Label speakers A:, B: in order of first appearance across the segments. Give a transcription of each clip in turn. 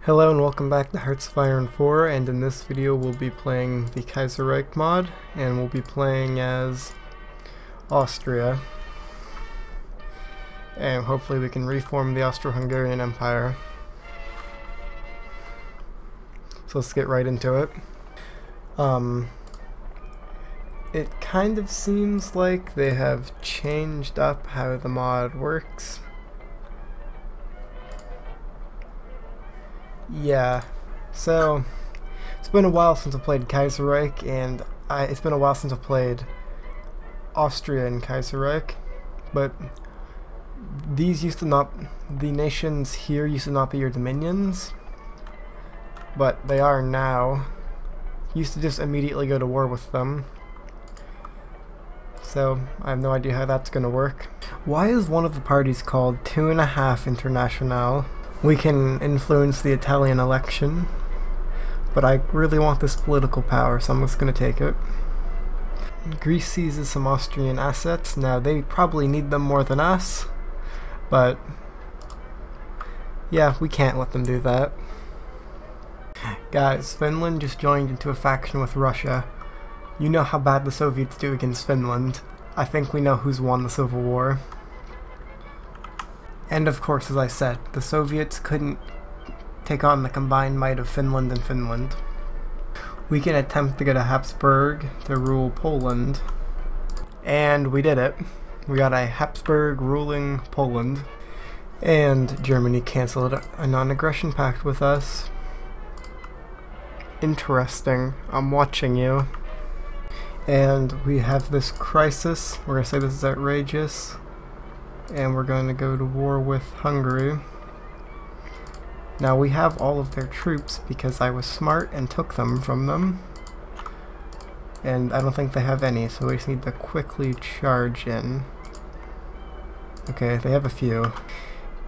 A: Hello and welcome back to Hearts of Iron 4, and in this video we'll be playing the Kaiserreich mod, and we'll be playing as Austria. And hopefully we can reform the Austro-Hungarian Empire. So let's get right into it. It kind of seems like they have changed up how the mod works. Yeah, so it's been a while since I played Kaiserreich, and it's been a while since I played Austrian Kaiserreich, but these used to not, the nations here used to not be your dominions, but they are now. You used to just immediately go to war with them, so I have no idea how that's going to work. Why is one of the parties called 2.5 International? We can influence the Italian election, but I really want this political power, so I'm just going to take it. Greece seizes some Austrian assets. Now, they probably need them more than us, but yeah, we can't let them do that. Guys, Finland just joined into a faction with Russia. You know how bad the Soviets do against Finland. I think we know who's won the Civil War. And of course, as I said, the Soviets couldn't take on the combined might of Finland and Finland. We can attempt to get a Habsburg to rule Poland. And we did it. We got a Habsburg ruling Poland. And Germany cancelled a non-aggression pact with us. Interesting. I'm watching you. And we have this crisis. We're going to say this is outrageous. And we're going to go to war with Hungary. Now we have all of their troops because I was smart and took them from them. And I don't think they have any, so we just need to quickly charge in. Okay, they have a few.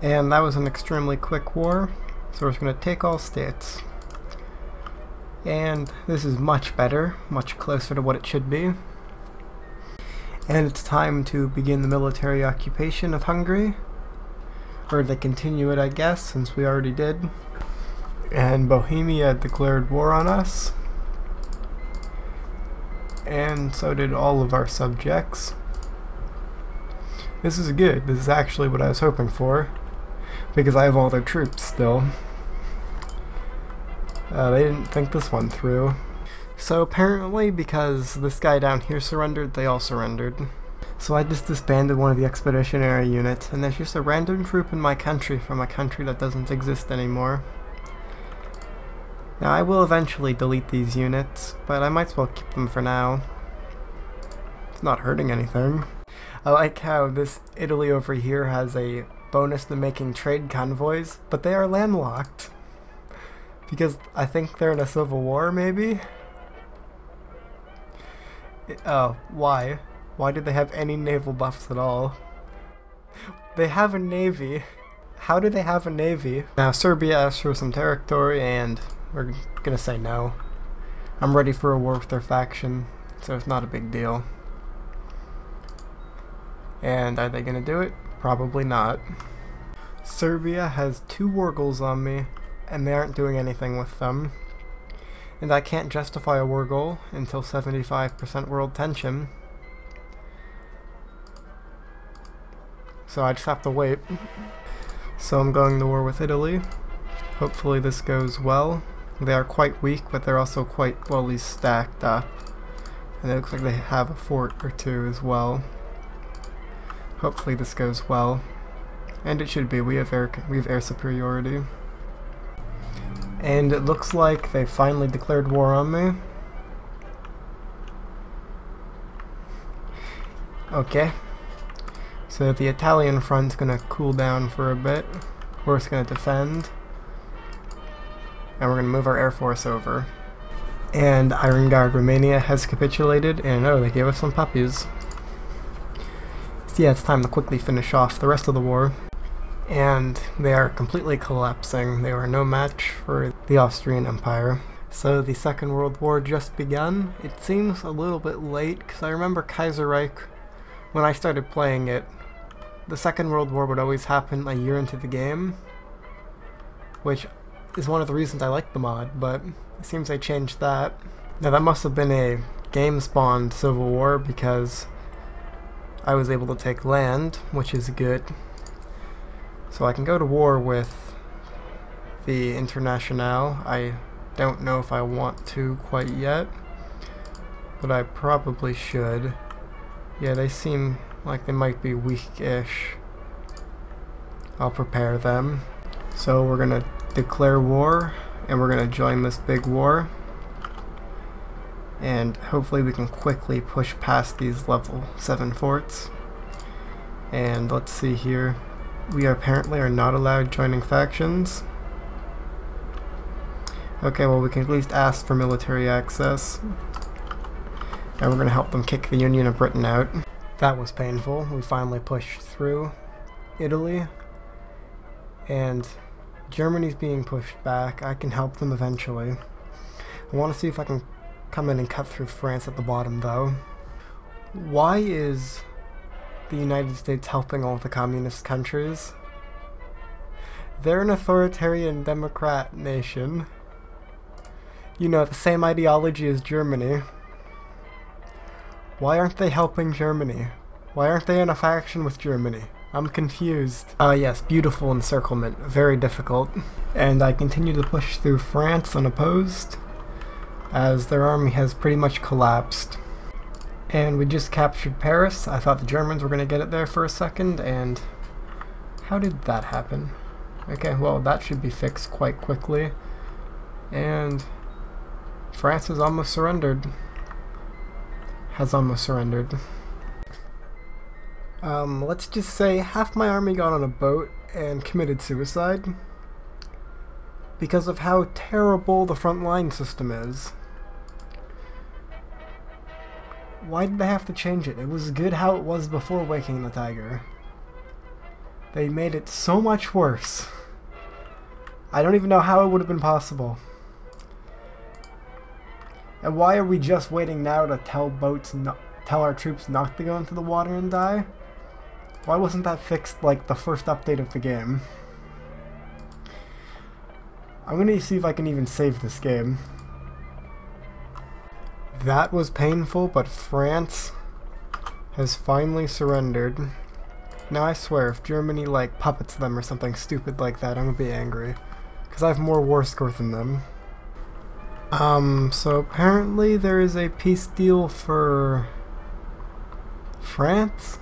A: And that was an extremely quick war, so we're just going to take all states. And this is much better, much closer to what it should be. And it's time to begin the military occupation of Hungary. Or they continue it, I guess, since we already did. And Bohemia declared war on us. And so did all of our subjects. This is good. This is actually what I was hoping for, because I have all their troops still. They didn't think this one through. So apparently, because this guy down here surrendered, they all surrendered. So I just disbanded one of the expeditionary units, and there's just a random troop in my country from a country that doesn't exist anymore. Now I will eventually delete these units, but I might as well keep them for now. It's not hurting anything. I like how this Italy over here has a bonus to making trade convoys, but they are landlocked. Because I think they're in a civil war, maybe? Oh, why? Why did they have any naval buffs at all? They have a navy. How do they have a navy? Now Serbia asked for some territory, and we're gonna say no. I'm ready for a war with their faction, so it's not a big deal. And are they gonna do it? Probably not. Serbia has 2 war goals on me, and they aren't doing anything with them. And I can't justify a war goal until 75% world tension. So I just have to wait. So I'm going to war with Italy. Hopefully this goes well. They are quite weak, but they're also quite well stacked up. And it looks like they have a fort or 2 as well. Hopefully this goes well. And it should be. We have air superiority. And it looks like they finally declared war on me. Okay. So the Italian front's gonna cool down for a bit. We're just gonna defend. And we're gonna move our air force over. And Iron Guard Romania has capitulated, and oh, they gave us some puppies. So yeah, it's time to quickly finish off the rest of the war. And they are completely collapsing. They were no match for the Austrian Empire. So the Second World War just begun. It seems a little bit late, because I remember Kaiserreich, when I started playing it, the Second World War would always happen a year into the game, which is one of the reasons I like the mod, but it seems they changed that. Now that must have been a game-spawned civil war because I was able to take land, which is good. So I can go to war with the Internationale. I don't know if I want to quite yet, but I probably should. Yeah, they seem like they might be weak-ish. I'll prepare them. So we're gonna declare war, and we're gonna join this big war. And hopefully we can quickly push past these level 7 forts. And let's see here. We apparently are not allowed joining factions. Okay, well we can at least ask for military access. And we're going to help them kick the Union of Britain out. That was painful. We finally pushed through Italy. And Germany's being pushed back. I can help them eventually. I want to see if I can come in and cut through France at the bottom though. Why is the United States helping all the communist countries? They're an authoritarian democrat nation. You know, the same ideology as Germany. Why aren't they helping Germany? Why aren't they in a faction with Germany? I'm confused. Yes, beautiful encirclement. Very difficult. And I continue to push through France unopposed, as their army has pretty much collapsed. And we just captured Paris. I thought the Germans were going to get it there for a second, and how did that happen? Okay, well that should be fixed quite quickly. And France has almost surrendered. Let's just say half my army got on a boat and committed suicide because of how terrible the front line system is. Why did they have to change it? It was good how it was before Waking the Tiger. They made it so much worse. I don't even know how it would have been possible. And why are we just waiting now to tell our troops not to go into the water and die? Why wasn't that fixed like the first update of the game? I'm gonna see if I can even save this game. That was painful, but France has finally surrendered. Now I swear, if Germany like puppets them or something stupid like that, I'm gonna be angry. Because I have more war score than them. So apparently there is a peace deal for France?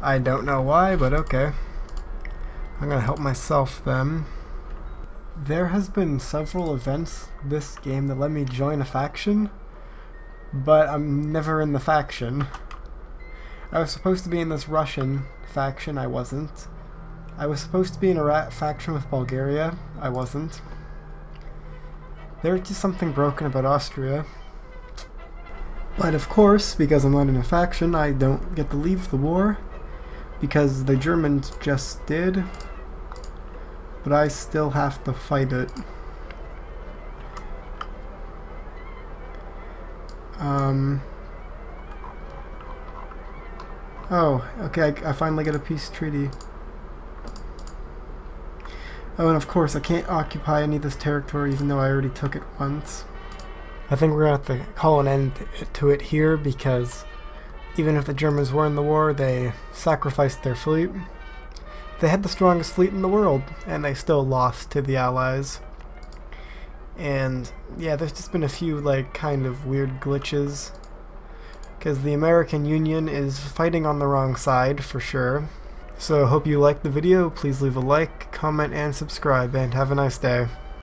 A: I don't know why, but okay. I'm gonna help myself then. There has been several events this game that let me join a faction, but I'm never in the faction. I was supposed to be in this Russian faction, I wasn't. I was supposed to be in a faction with Bulgaria, I wasn't. There's just something broken about Austria. But of course, because I'm not in a faction, I don't get to leave the war, because the Germans just did. But I still have to fight it. Oh, okay, I finally get a peace treaty. Oh, and of course, I can't occupy any of this territory even though I already took it once. I think we're going to have to call an end to it here because even if the Germans were in the war, they sacrificed their fleet. They had the strongest fleet in the world, and they still lost to the Allies. And yeah, there's just been a few like kind of weird glitches, because the American Union is fighting on the wrong side for sure. So hope you liked the video. Please leave a like, comment, and subscribe, and have a nice day.